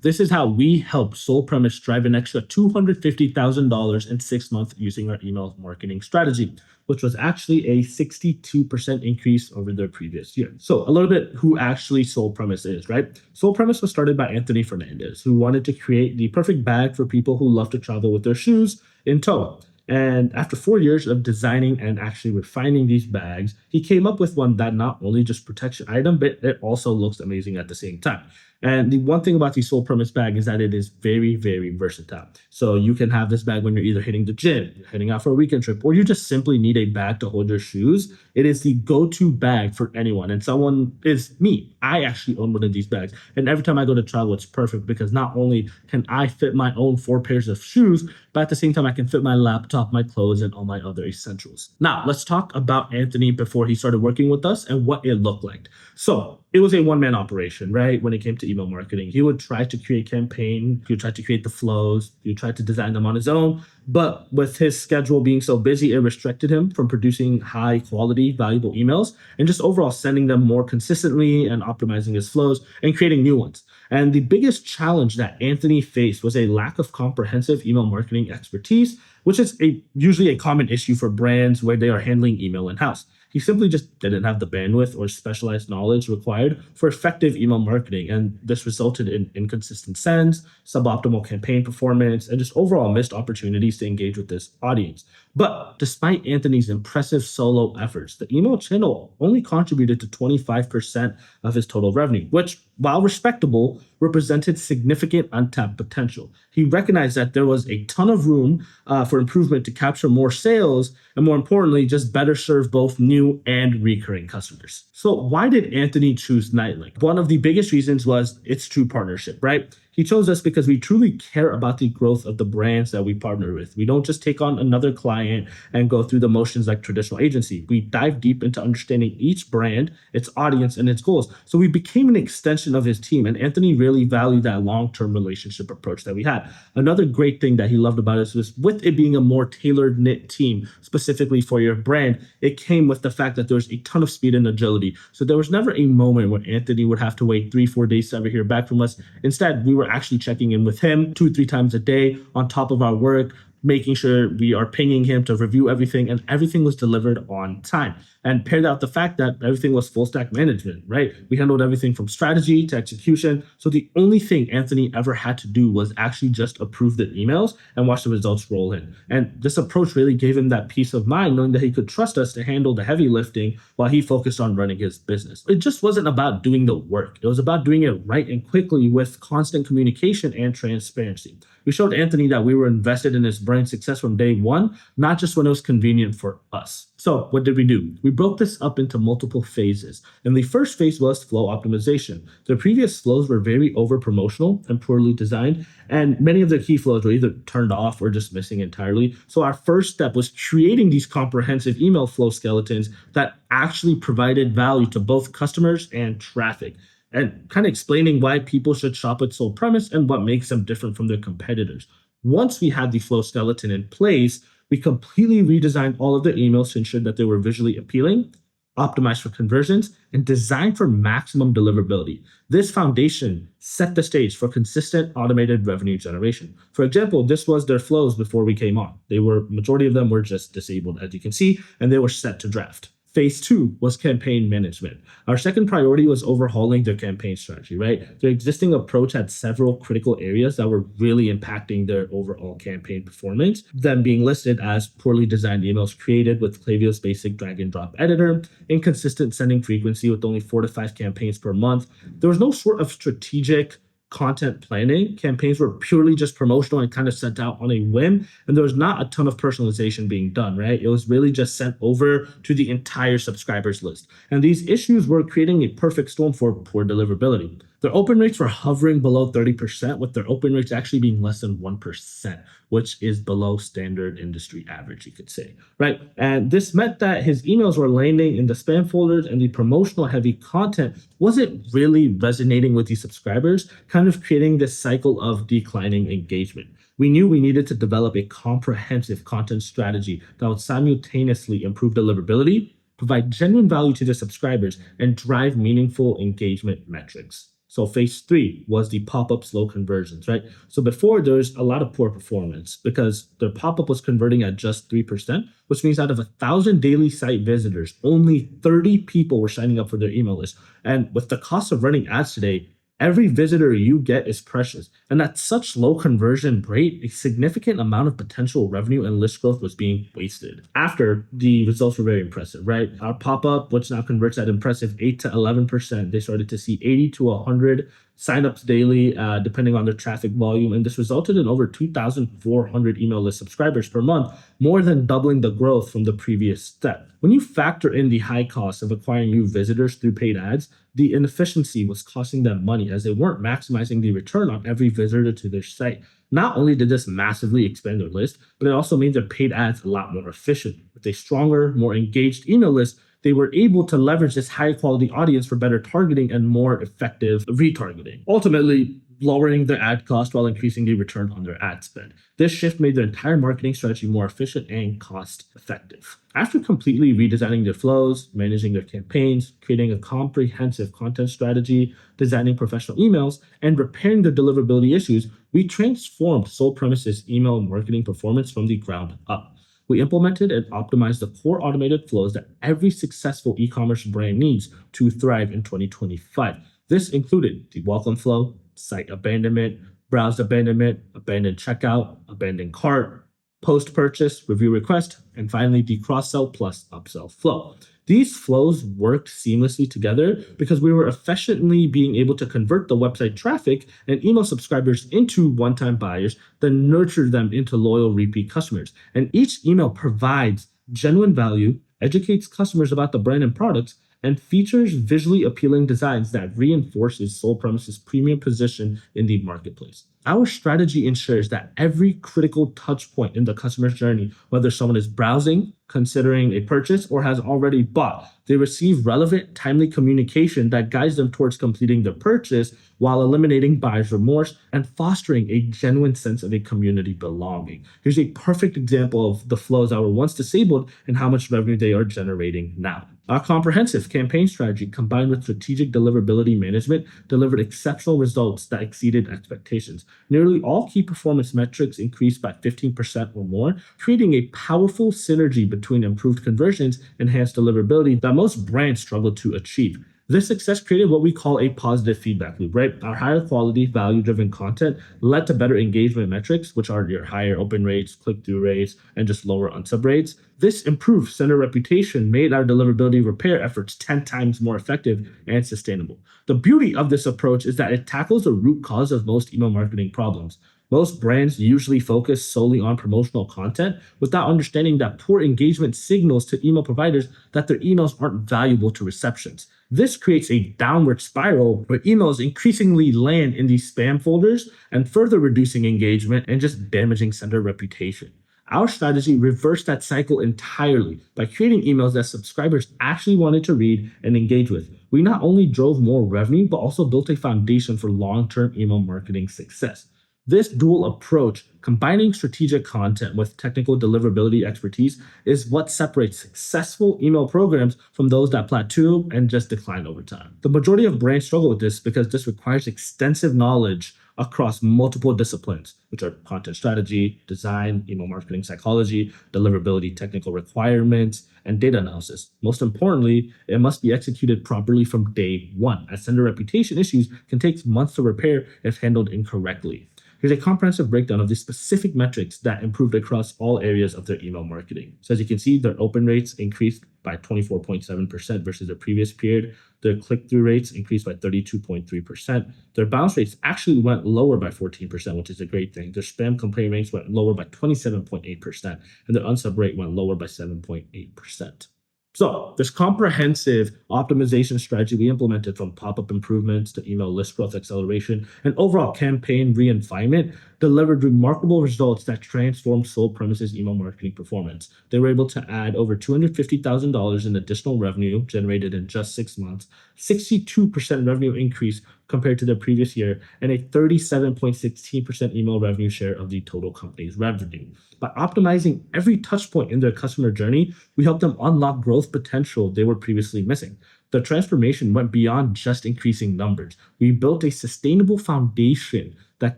This is how we helped Sole Premise drive an extra $250,000 in 6 months using our email marketing strategy, which was actually a 62% increase over the previous year. So, a little bit who actually Sole Premise is, right? Sole Premise was started by Anthony Fernandez, who wanted to create the perfect bag for people who love to travel with their shoes in tow. And after 4 years of designing and actually refining these bags, he came up with one that not only just protects your item, but it also looks amazing at the same time. And the one thing about the Sole Premise bag is that it is very, very versatile. So you can have this bag when you're either hitting the gym, you're heading out for a weekend trip, or you just simply need a bag to hold your shoes. It is the go-to bag for anyone. And someone is me. I actually own one of these bags. And every time I go to travel, it's perfect because not only can I fit my own 4 pairs of shoes, but at the same time, I can fit my laptop, my clothes, and all my other essentials. Now, let's talk about Anthony before he started working with us and what it looked like. So, it was a one-man operation, right? When it came to email marketing, he would try to create campaign, he would try to create the flows, he would try to design them on his own. But with his schedule being so busy, it restricted him from producing high quality, valuable emails and just overall sending them more consistently and optimizing his flows and creating new ones. And the biggest challenge that Anthony faced was a lack of comprehensive email marketing expertise, which is usually a common issue for brands where they are handling email in-house. He simply just didn't have the bandwidth or specialized knowledge required for effective email marketing, and this resulted in inconsistent sends, suboptimal campaign performance, and just overall missed opportunities to engage with this audience. But despite Anthony's impressive solo efforts, the email channel only contributed to 25% of his total revenue, which, while respectable, represented significant untapped potential. He recognized that there was a ton of room for improvement to capture more sales and, more importantly, just better serve both new and recurring customers. So why did Anthony choose Nightlink? One of the biggest reasons was its true partnership, right? He chose us because we truly care about the growth of the brands that we partner with. We don't just take on another client and go through the motions like traditional agency. We dive deep into understanding each brand, its audience, and its goals. So we became an extension of his team, and Anthony really valued that long-term relationship approach that we had. Another great thing that he loved about us was with it being a more tailored knit team specifically for your brand, it came with the fact that there was a ton of speed and agility. So there was never a moment where Anthony would have to wait 3-4 days to ever hear back from us. Instead, we were actually checking in with him 2-3 times a day on top of our work, making sure we are pinging him to review everything, and everything was delivered on time. And paired out the fact that everything was full stack management, right? We handled everything from strategy to execution. So the only thing Anthony ever had to do was actually just approve the emails and watch the results roll in. And this approach really gave him that peace of mind, knowing that he could trust us to handle the heavy lifting while he focused on running his business. It just wasn't about doing the work. It was about doing it right and quickly with constant communication and transparency. We showed Anthony that we were invested in his brand success from day one, not just when it was convenient for us. So what did we do? We broke this up into multiple phases. And the first phase was flow optimization. The previous flows were very over promotional and poorly designed, and many of the key flows were either turned off or just missing entirely. So our first step was creating these comprehensive email flow skeletons that actually provided value to both customers and traffic, and kind of explaining why people should shop at Sole Premise and what makes them different from their competitors. Once we had the flow skeleton in place, we completely redesigned all of the emails to ensure that they were visually appealing, optimized for conversions, and designed for maximum deliverability. This foundation set the stage for consistent automated revenue generation. For example, this was their flows before we came on. Majority of them were just disabled, as you can see, and they were set to draft. Phase 2 was campaign management. Our second priority was overhauling their campaign strategy, right? Their existing approach had several critical areas that were really impacting their overall campaign performance, them being listed as poorly designed emails created with Klaviyo's basic drag and drop editor, inconsistent sending frequency with only 4 to 5 campaigns per month. There was no sort of strategic content planning. Campaigns were purely just promotional and kind of sent out on a whim, and there was not a ton of personalization being done, right? It was really just sent over to the entire subscribers list. And these issues were creating a perfect storm for poor deliverability. Their open rates were hovering below 30%, with their open rates actually being less than 1%, which is below standard industry average, you could say, right? And this meant that his emails were landing in the spam folders, and the promotional heavy content wasn't really resonating with these subscribers, kind of creating this cycle of declining engagement. We knew we needed to develop a comprehensive content strategy that would simultaneously improve deliverability, provide genuine value to the subscribers, and drive meaningful engagement metrics. So phase three was the pop-up slow conversions, right? So before there was a lot of poor performance because the pop-up was converting at just 3%, which means out of 1,000 daily site visitors, only 30 people were signing up for their email list. And with the cost of running ads today, every visitor you get is precious. And at such low conversion rate, a significant amount of potential revenue and list growth was being wasted. After, the results were very impressive, right? Our pop-up, which now converts at impressive 8 to 11%, they started to see 80 to 100 signups daily, depending on their traffic volume. And this resulted in over 2,400 email list subscribers per month, more than doubling the growth from the previous step. When you factor in the high cost of acquiring new visitors through paid ads, the inefficiency was costing them money as they weren't maximizing the return on every visitor to their site. Not only did this massively expand their list, but it also made their paid ads a lot more efficient. With a stronger, more engaged email list, they were able to leverage this high quality audience for better targeting and more effective retargeting, ultimately lowering their ad cost while increasing the return on their ad spend. This shift made their entire marketing strategy more efficient and cost effective. After completely redesigning their flows, managing their campaigns, creating a comprehensive content strategy, designing professional emails, and repairing their deliverability issues, we transformed Sole Premises email marketing performance from the ground up. We implemented and optimized the core automated flows that every successful e-commerce brand needs to thrive in 2025. This included the welcome flow, site abandonment, browse abandonment, abandoned checkout, abandoned cart, post-purchase, review request, and finally the cross-sell plus upsell flow. These flows worked seamlessly together because we were efficiently being able to convert the website traffic and email subscribers into one-time buyers, then nurture them into loyal repeat customers. And each email provides genuine value, educates customers about the brand and products, and features visually appealing designs that reinforces Sole Premises' premium position in the marketplace. Our strategy ensures that every critical touch point in the customer's journey, whether someone is browsing, considering a purchase, or has already bought, they receive relevant, timely communication that guides them towards completing the purchase while eliminating buyer's remorse and fostering a genuine sense of a community belonging. Here's a perfect example of the flows that were once disabled and how much revenue they are generating now. Our comprehensive campaign strategy combined with strategic deliverability management delivered exceptional results that exceeded expectations. Nearly all key performance metrics increased by 15% or more, creating a powerful synergy between improved conversions and enhanced deliverability that most brands struggle to achieve. This success created what we call a positive feedback loop, right? Our higher quality, value-driven content led to better engagement metrics, which are your higher open rates, click-through rates, and just lower unsub rates. This improved center reputation made our deliverability repair efforts 10 times more effective and sustainable. The beauty of this approach is that it tackles the root cause of most email marketing problems. Most brands usually focus solely on promotional content without understanding that poor engagement signals to email providers that their emails aren't valuable to receptions. This creates a downward spiral where emails increasingly land in these spam folders and further reducing engagement and just damaging sender reputation. Our strategy reversed that cycle entirely by creating emails that subscribers actually wanted to read and engage with. We not only drove more revenue, but also built a foundation for long-term email marketing success. This dual approach, combining strategic content with technical deliverability expertise, is what separates successful email programs from those that plateau and just decline over time. The majority of brands struggle with this because this requires extensive knowledge across multiple disciplines, which are content strategy, design, email marketing psychology, deliverability technical requirements, and data analysis. Most importantly, it must be executed properly from day one, as sender reputation issues can take months to repair if handled incorrectly. Here's a comprehensive breakdown of the specific metrics that improved across all areas of their email marketing. So as you can see, their open rates increased by 24.7% versus the previous period. Their click-through rates increased by 32.3%. Their bounce rates actually went lower by 14%, which is a great thing. Their spam complaint rates went lower by 27.8%, and their unsub rate went lower by 7.8%. So this comprehensive optimization strategy we implemented, from pop-up improvements to email list growth acceleration and overall campaign refinement, delivered remarkable results that transformed Sole Premises email marketing performance. They were able to add over $250,000 in additional revenue generated in just 6 months, 62% revenue increase compared to the previous year, and a 37.16% email revenue share of the total company's revenue. By optimizing every touch point in their customer journey, we helped them unlock growth potential they were previously missing. The transformation went beyond just increasing numbers. We built a sustainable foundation that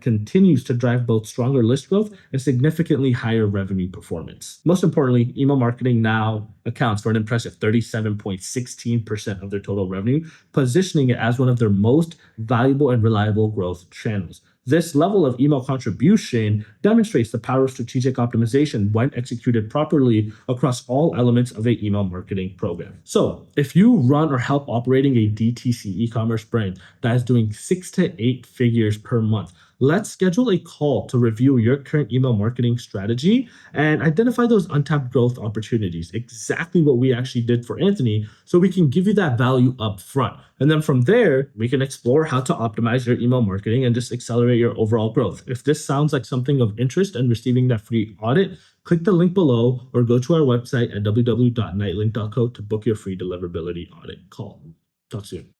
continues to drive both stronger list growth and significantly higher revenue performance. Most importantly, email marketing now accounts for an impressive 37.16% of their total revenue, positioning it as one of their most valuable and reliable growth channels. This level of email contribution demonstrates the power of strategic optimization when executed properly across all elements of an email marketing program. So, if you run or help operating a DTC e-commerce brand that is doing 6 to 8 figures per month, let's schedule a call to review your current email marketing strategy and identify those untapped growth opportunities. Exactly what we actually did for Anthony, so we can give you that value up front. And then from there, we can explore how to optimize your email marketing and just accelerate your overall growth. If this sounds like something of interest and receiving that free audit, click the link below or go to our website at www.nightlink.co to book your free deliverability audit call. Talk soon.